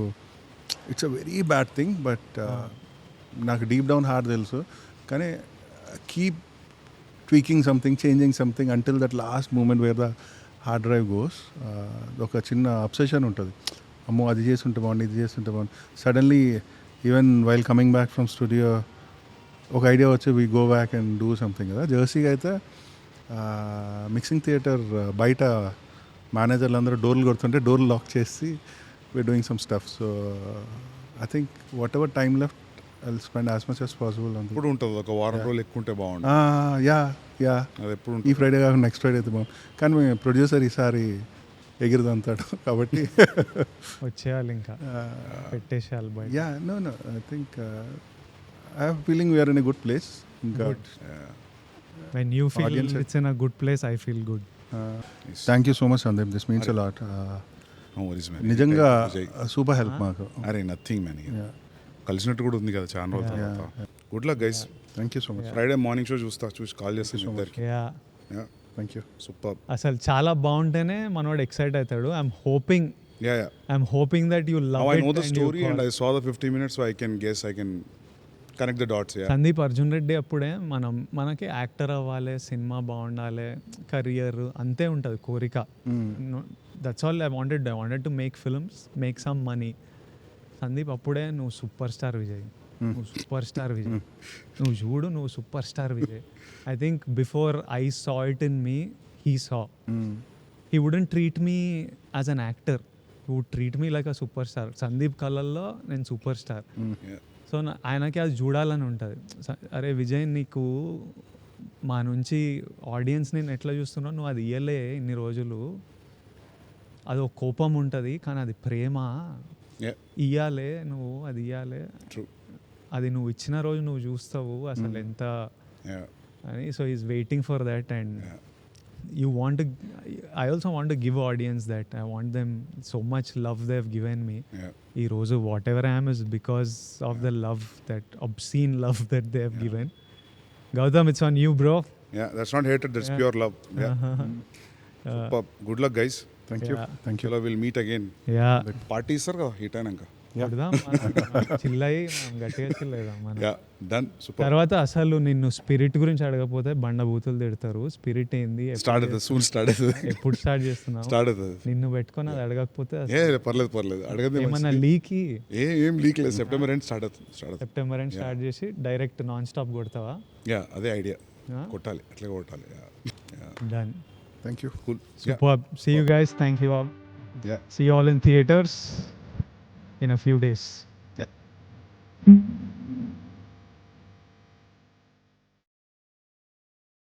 it's a very bad thing, but నాకు డీప్ డౌన్ హార్ట్ తెలుసు. కానీ keep tweaking something, changing something until that last moment where the hard drive goes. ఒక చిన్న obsession ఉంటుంది, అమ్మో అది చేస్తుంటే బాగుంది, ఇది చేస్తుంటే బాగుంది. Suddenly even while coming back from studio ఒక ఐడియా వచ్చి we go back and do something కదా. జెర్సీగా అయితే మిక్సింగ్ థియేటర్ బయట మేనేజర్లు అందరూ డోర్లు కొడుతుంటే డోర్లు లాక్ చేసి we're doing some stuff. So I think whatever time left I will spend as much as possible. ఎప్పుడు ఉంటుంది ఒక వారం రోజులు ఎక్కువ ఉంటే బాగుంటుంది. యా అది ఎప్పుడు ఈ ఫ్రైడే కాకుండా నెక్స్ట్ ఫ్రైడే అయితే బాగుంది. కానీ మీ ప్రొడ్యూసర్ ఈసారి ఎగిరిదంతాడు కాబట్టి వచ్చేయాలి ఇంకా పెట్టేసేయాలి బయట. Yeah no I think I have feeling we're in a good place. ఇంకా when you feel it's in a good place, I feel good. Thank you so much Sandeep, this means a lot. No worries, man. నిజంగా super help మాకు. అరే nothing man, కలిసినట్టు కూడా ఉంది కదా చాలా రోజుల తర్వాత. Good luck guys. Thank you so much. Friday morning show చూసి కాల్ చేస్తాను ఇద్దరికి. Thank you. సూపర్. అసలు చాలా బాగుంటేనే మనోడు ఎక్సైట్ అవుతాడు. I'm hoping that you love I it. know the story and I saw the 50 minutes, so I can connect the dots. Sandeep Arjun Reddy అప్పుడే మనకి యాక్టర్ అవ్వాలి, సినిమా బాగుండాలి, కెరియర్ అంతే ఉంటుంది కోరిక. That's all I wanted to make films, make some money. Sandeep అప్పుడే నువ్వు super star Vijay, నువ్వు సూపర్ స్టార్ విజయ్, నువ్వు చూడు నువ్వు super star Vijay. I think before I saw it in me, he saw. He wouldn't treat me as an actor, he would treat me like a super star. Sandeep కళ్ళల్లో నేను super star. So ఆయనకి అది చూడాలని ఉంటుంది. అరే విజయ్, నీకు మా నుంచి ఆడియన్స్ నేను ఎట్లా చూస్తున్నావు, నువ్వు అది ఇయ్యలే ఇన్ని రోజులు, అది ఒక కోపం ఉంటుంది కానీ అది ప్రేమ, ఇయ్యాలే నువ్వు, అది ఇయ్యాలే, అది నువ్వు ఇచ్చిన రోజు నువ్వు చూస్తావు అసలు ఎంత అని. So is waiting for that. And you want to, I also want to give audience that. I want them so much love they have given me. Ee roju whatever I am is because of the love, that obscene love that they have given. Gautam, it's on you, bro. Yeah, that's not hatred, that's pure love. Super. Good luck guys. Thank you. We'll meet again. Party sir ka hit ainanga చిల్లయి గట్టిగా చిల్లేదా మన. Done. Super. తర్వాత అసలు నిన్ను spirit గురించి అడగపోతే బండ బూతులు తిడతారు. Spirit ఏంది, ఎప్పుడు స్టార్ట్ చేస్తున్నావు, నిన్ను పెట్టుకొని అది అడగకపోతే పర్లేదు అడగదు. ఏమన్నా లీకి ఏం లీక్ లేదు. సెప్టెంబర్ ఎండ్ స్టార్ట్ చేసి డైరెక్ట్ నాన్ స్టాప్ కొడతావా? అదే ఐడియా, కొట్టాలి, అట్లా కొట్టాలి. Done. Thank you. Cool. Super. See you guys. Thank you all. See you all in theaters in a few days.